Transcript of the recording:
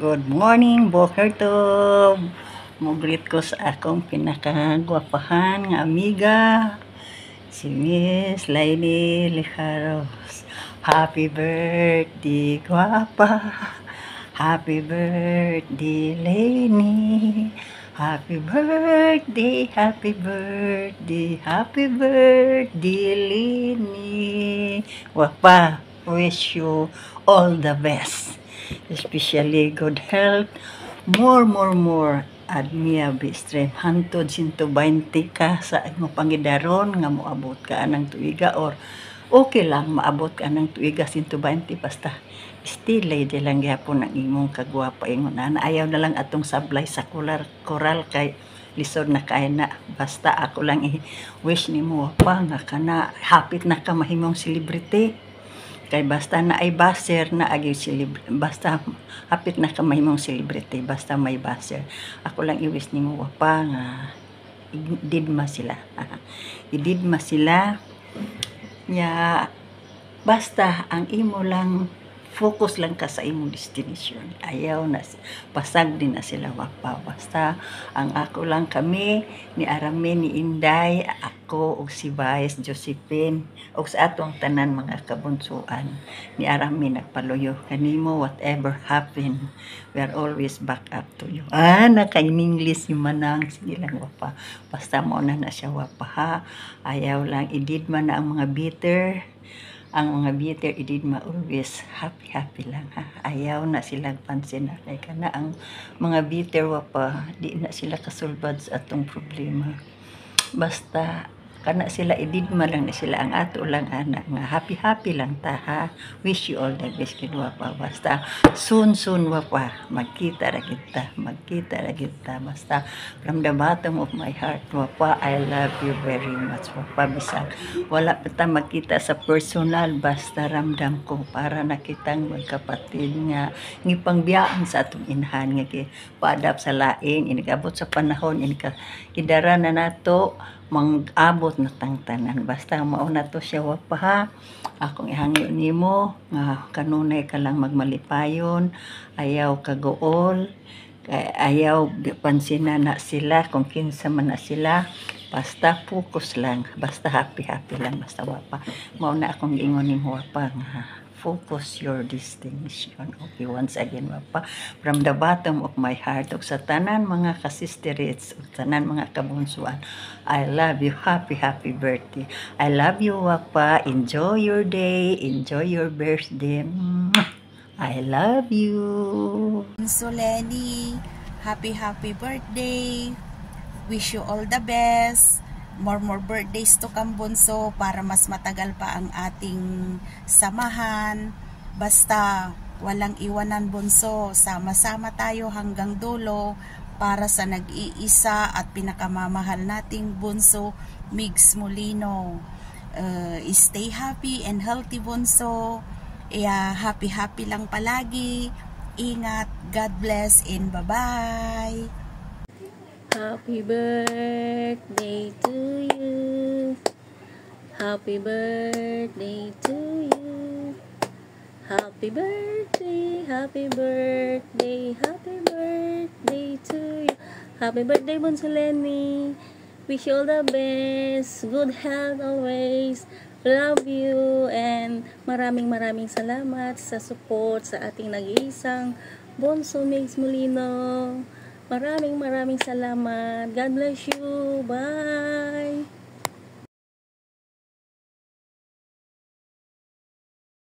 Good morning, Boker Tov. Mugrit ko sa akong pinakagwapahan nga amiga, si Miss Lainey Lijaros. Happy birthday, gwapa. Happy birthday, Lainey. Happy birthday, happy birthday, happy birthday, Lainey. Gwapa, wish you all the best. Especially good health, more at niya be strength hantod 120 ka sa imong pangidaron nga moabot ka ng tuiga or okay lang maabot ka ng tuiga 120 basta still lady lang gyapon ang imong kagwapa ingon na ayaw na lang atong sablay sa koral kay lisod na kay na basta ako lang i-wish nimo pa nga kana hapit na ka mahimong celebrity. Kay basta na ay baser na agi basta hapit na ka mahimong celebrity basta may baser. Ako lang iwis nimo wapa nga ididma sila. Ididma sila nya basta ang imo lang focus lang ka sa imong destination. Ayaw na pasag din na sila wapa. Basta ang ako lang kami ni Arame ni Inday, ako ug si Vice Josephine ug sa atong tanan mga kabunsuan ni Arame nagpaluyo kanimo whatever happen. We are always back up to you. Naka-English si Manang sige lang wapa. Basta mo na siya wapa ha. Ayaw lang ididma na ang mga bitter. Ang mga bitter ididma always happy lang ha. Ayaw na silang pansin na kay kana ang mga bitter wapa di na sila kasulbad sa atong problema. Basta kana sila ididma lang na sila ang ato lang anak nga happy lang ta ha. Wish you all the best kid wapa. Basta soon wapa magkita ra kita basta from the bottom of my heart wapa I love you very much wapa bisag wala pa ta magkita sa personal basta ramdam ko para nakitang magkapatid nga ngipangbiyaan sa atong inhan nga paadap sa lain inigabot sa panahon idara na nato mang-abot na tangtanan basta mauna to siya wapa ha. Akong ihangyo nimo nga kanunay ka lang magmalipayon, ayaw kagool, ayaw pansinan na sila kung kinsa man na sila, basta focus lang, basta happy lang basta wapa. Mauna akong giingon nimo wapa nga focus your destination. Okay, once again wapa from the bottom of my heart ug sa tanan mga kasisterates ug tanan mga kabunsuan, I love you. Happy birthday. I love you wapa. Enjoy your day, enjoy your birthday. I love you. So Lenny, happy birthday. Wish you all the best. More birthdays to come bunso para mas matagal pa ang ating samahan. Basta walang iwanan bunso, sama-sama tayo hanggang dulo para sa nag-iisa at pinakamamahal nating bunso Migs Molino. Stay happy and healthy bunso. Happy lang palagi. Ingat. God bless and bye-bye. Happy birthday to you. Happy birthday to you. Happy birthday, happy birthday, happy birthday to you. Happy birthday, Bunso Lenny. Wish you all the best. Good health always. Love you and maraming salamat sa support sa ating nag-iisang Bunso Migs Molino. Maraming salamat. God bless you. Bye.